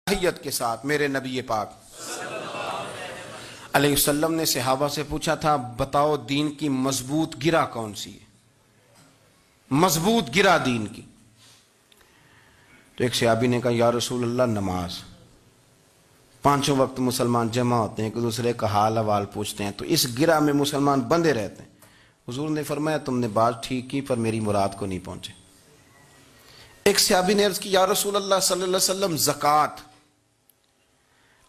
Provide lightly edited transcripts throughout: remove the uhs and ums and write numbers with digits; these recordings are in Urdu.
صلاحیت کے ساتھ میرے نبی پاک علیہ السلام نے صحابہ سے پوچھا تھا بتاؤ دین کی مضبوط گرہ کون سی ہے، مضبوط گرہ دین کی؟ تو ایک صحابی نے کہا یا رسول اللہ نماز، پانچوں وقت مسلمان جمع ہوتے ہیں، ایک دوسرے کا حال احوال پوچھتے ہیں، تو اس گرہ میں مسلمان بندے رہتے ہیں۔ حضور نے فرمایا تم نے بات ٹھیک کی پر میری مراد کو نہیں پہنچے۔ ایک صحابی نے عرض کی یا رسول اللہ صلی اللہ علیہ وسلم زکوٰۃ،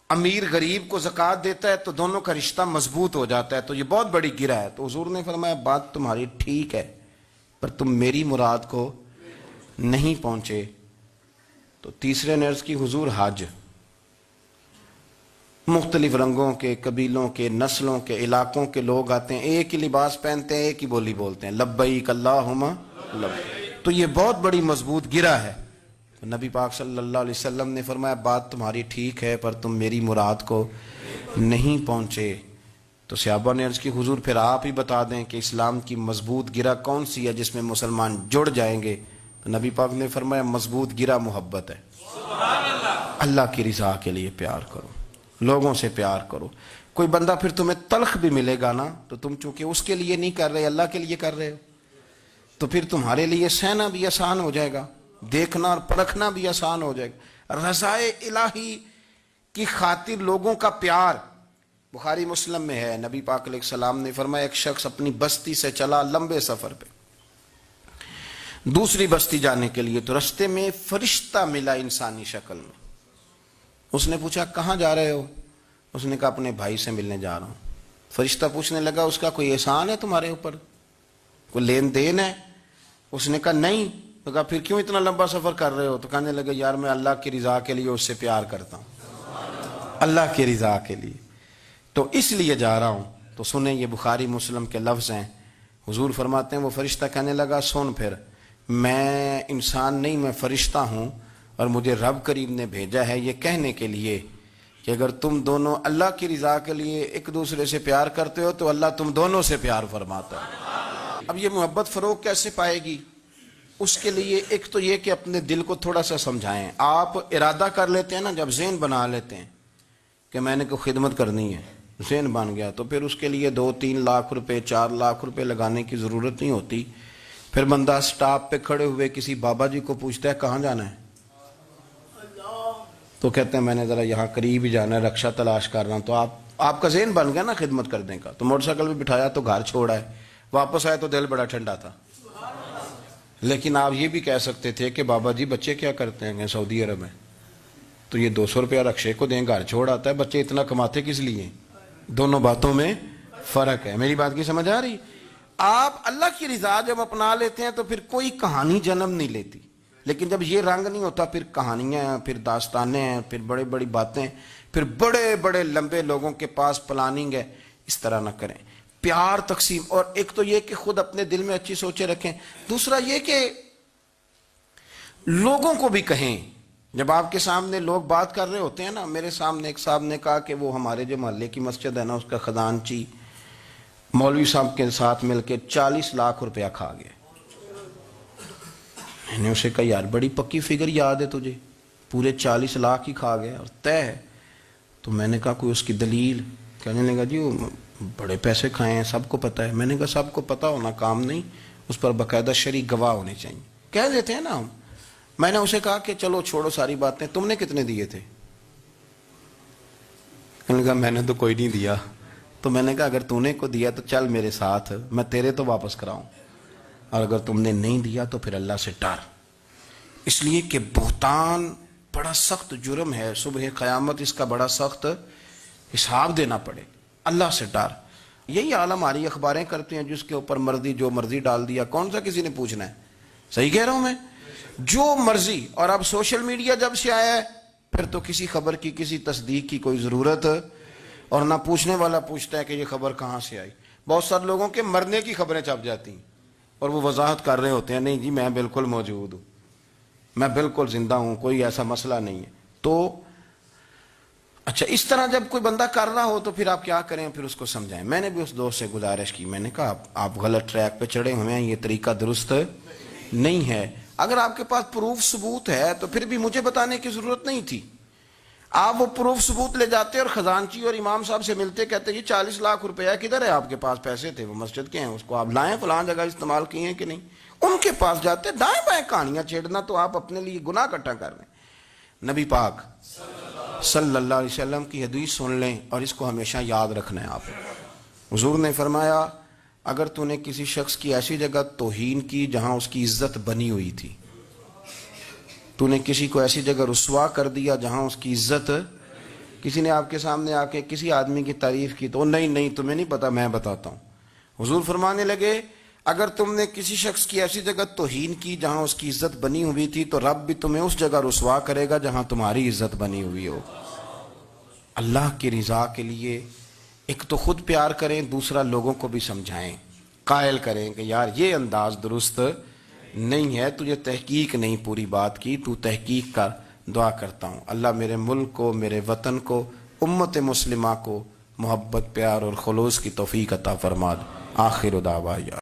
امیر غریب کو زکوٰۃ دیتا ہے تو دونوں کا رشتہ مضبوط ہو جاتا ہے، تو یہ بہت بڑی گرہ ہے۔ تو حضور نے فرمایا بات تمہاری ٹھیک ہے پر تم میری مراد کو نہیں پہنچے۔ تو تیسرے نے عرض کی حضور حج، مختلف رنگوں کے، قبیلوں کے، نسلوں کے، علاقوں کے لوگ آتے ہیں، ایک ہی لباس پہنتے ہیں، ایک ہی بولی بولتے ہیں، لبیک اللہم لبیک، تو یہ بہت بڑی مضبوط گرہ ہے۔ تو نبی پاک صلی اللہ علیہ وسلم نے فرمایا بات تمہاری ٹھیک ہے پر تم میری مراد کو نہیں پہنچے۔ تو صحابہ نے عرض کی حضور پھر آپ ہی بتا دیں کہ اسلام کی مضبوط گرہ کون سی ہے جس میں مسلمان جڑ جائیں گے؟ تو نبی پاک نے فرمایا مضبوط گرہ محبت ہے، اللہ کی رضا کے لیے پیار کرو، لوگوں سے پیار کرو۔ کوئی بندہ پھر تمہیں تلخ بھی ملے گا نا تو تم چونکہ اس کے لیے نہیں کر رہے، اللہ کے لیے کر رہے ہو، تو پھر تمہارے لیے سہنا بھی آسان ہو جائے گا، دیکھنا اور پرکھنا بھی آسان ہو جائے گا۔ رضائے الہی کی خاطر لوگوں کا پیار، بخاری مسلم میں ہے، نبی پاک علیہ السلام نے فرمایا ایک شخص اپنی بستی سے چلا لمبے سفر پہ دوسری بستی جانے کے لیے، تو رستے میں فرشتہ ملا انسانی شکل میں۔ اس نے پوچھا کہاں جا رہے ہو؟ اس نے کہا اپنے بھائی سے ملنے جا رہا ہوں۔ فرشتہ پوچھنے لگا اس کا کوئی احسان ہے تمہارے اوپر، کوئی لین دین ہے؟ اس نے کہا نہیں۔ تو کہا پھر کیوں اتنا لمبا سفر کر رہے ہو؟ تو کہنے لگے یار میں اللہ کی رضا کے لیے اس سے پیار کرتا ہوں، اللہ کی رضا کے لیے تو اس لیے جا رہا ہوں۔ تو سنیں یہ بخاری مسلم کے لفظ ہیں، حضور فرماتے ہیں وہ فرشتہ کہنے لگا سن پھر میں انسان نہیں میں فرشتہ ہوں، اور مجھے رب کریم نے بھیجا ہے یہ کہنے کے لیے کہ اگر تم دونوں اللہ کی رضا کے لیے ایک دوسرے سے پیار کرتے ہو تو اللہ تم دونوں سے پیار فرماتا ہے۔ اب یہ محبت فروغ کیسے پائے گی؟ اس کے لیے ایک تو یہ کہ اپنے دل کو تھوڑا سا سمجھائیں۔ آپ ارادہ کر لیتے ہیں نا، جب ذہن بنا لیتے ہیں کہ میں نے کوئی خدمت کرنی ہے، ذہن بن گیا، تو پھر اس کے لیے 2-3 لاکھ روپے 4 لاکھ روپے لگانے کی ضرورت نہیں ہوتی۔ پھر بندہ سٹاپ پہ کھڑے ہوئے کسی بابا جی کو پوچھتا ہے کہاں جانا ہے، تو کہتے ہیں میں نے ذرا یہاں قریب ہی جانا ہے، رکشہ تلاش کر رہا ہوں۔ تو آپ کا ذہن بن گیا نا خدمت کرنے کا۔ تو موٹر سائیکل پہ بٹھایا تو گھر چھوڑا ہے، واپس آئے تو دل بڑا ٹھنڈا تھا۔ لیکن آپ یہ بھی کہہ سکتے تھے کہ بابا جی بچے کیا کرتے ہیں سعودی عرب میں، تو یہ 200 روپیہ رکشے کو دیں، گھر چھوڑ آتا ہے، بچے اتنا کماتے کس لیے؟ دونوں باتوں میں فرق ہے۔ میری بات کی سمجھ آ رہی؟ آپ اللہ کی رضا جب اپنا لیتے ہیں تو پھر کوئی کہانی جنم نہیں لیتی، لیکن جب یہ رنگ نہیں ہوتا پھر کہانیاں ہیں، پھر داستانیں ہیں، پھر بڑے بڑی باتیں، پھر بڑے بڑے لمبے لوگوں کے پاس پلاننگ ہے۔ اس طرح نہ کریں، پیار تقسیم۔ اور ایک تو یہ کہ خود اپنے دل میں اچھی سوچیں رکھیں، دوسرا یہ کہ لوگوں کو بھی کہیں۔ جب آپ کے سامنے لوگ بات کر رہے ہوتے ہیں نا، میرے سامنے ایک صاحب نے کہا کہ وہ ہمارے جو محلے کی مسجد ہے نا اس کا خزانچی مولوی صاحب کے ساتھ مل کے 40 لاکھ روپیہ کھا گیا۔ میں نے اسے کہا یار بڑی پکی فگر یاد ہے تجھے، پورے 40 لاکھ ہی کھا گیا اور طے ہے۔ تو میں نے کہا کوئی اس کی دلیل؟ کہنے لگا جی وہ بڑے پیسے کھائے ہیں، سب کو پتہ ہے۔ میں نے کہا سب کو پتہ ہونا کام نہیں، اس پر باقاعدہ شرعی گواہ ہونے چاہیے، کہہ دیتے ہیں نا ہم۔ میں نے اسے کہا کہ چلو چھوڑو ساری باتیں، تم نے کتنے دیے تھے؟ کہنے لگا میں نے تو کوئی نہیں دیا۔ تو میں نے کہا اگر تو نے کو دیا تو چل میرے ساتھ، میں تیرے تو واپس کراؤں، اور اگر تم نے نہیں دیا تو پھر اللہ سے ڈر، اس لیے کہ بہتان بڑا سخت جرم ہے، صبح قیامت اس کا بڑا سخت حساب دینا پڑے۔ اللہ سے ڈر۔ یہی حال ہماری اخباریں کرتے ہیں، جس کے اوپر مرضی جو مرضی ڈال دیا، کون سا کسی نے پوچھنا ہے؟ صحیح کہہ رہا ہوں میں؟ جو مرضی۔ اور اب سوشل میڈیا جب سے آیا ہے پھر تو کسی خبر کی کسی تصدیق کی کوئی ضرورت، اور نہ پوچھنے والا پوچھتا ہے کہ یہ خبر کہاں سے آئی۔ بہت سارے لوگوں کے مرنے کی خبریں چھپ جاتی ہیں اور وہ وضاحت کر رہے ہوتے ہیں نہیں جی میں بالکل موجود ہوں، میں بالکل زندہ ہوں، کوئی ایسا مسئلہ نہیں ہے۔ تو اچھا اس طرح جب کوئی بندہ کر رہا ہو تو پھر آپ کیا کریں؟ پھر اس کو سمجھائیں۔ میں نے بھی اس دوست سے گزارش کی، میں نے کہا آپ غلط ٹریک پہ چڑھے ہوئے ہیں، یہ طریقہ درست نہیں ہے۔ اگر آپ کے پاس پروف ثبوت ہے تو پھر بھی مجھے بتانے کی ضرورت نہیں تھی۔ آپ وہ پروف ثبوت لے جاتے اور خزانچی اور امام صاحب سے ملتے، کہتے جی 40 لاکھ روپیہ کدھر ہے آپ کے پاس؟ پیسے تھے وہ مسجد کے ہیں، اس کو آپ لائیں، فلاں جگہ استعمال کیے ہیں کہ نہیں؟ ان کے پاس جاتے، دائیں بائیں کہانیاں چھیڑنا تو آپ اپنے لیے گناہ اکٹھا کر رہے ہیں۔ نبی پاک صلی اللہ علیہ وسلم کی حدیث سن لیں اور اس کو ہمیشہ یاد رکھنا ہے آپ۔ حضور نے فرمایا اگر تو نے کسی شخص کی ایسی جگہ توہین کی جہاں اس کی عزت بنی ہوئی تھی، تو نے کسی کو ایسی جگہ رسوا کر دیا جہاں اس کی عزت، کسی نے آپ کے سامنے آ کے کسی آدمی کی تعریف کی تو نہیں تمہیں نہیں پتا، میں بتاتا ہوں۔ حضور فرمانے لگے اگر تم نے کسی شخص کی ایسی جگہ توہین کی جہاں اس کی عزت بنی ہوئی تھی تو رب بھی تمہیں اس جگہ رسوا کرے گا جہاں تمہاری عزت بنی ہوئی ہو۔ اللہ کی رضا کے لیے ایک تو خود پیار کریں، دوسرا لوگوں کو بھی سمجھائیں، قائل کریں کہ یار یہ انداز درست نہیں ہے، تجھے تحقیق نہیں پوری بات کی، تو تحقیق کر۔ دعا کرتا ہوں اللہ میرے ملک کو، میرے وطن کو، امت مسلمہ کو محبت، پیار اور خلوص کی توفیق عطا فرما۔ آخر دعوانا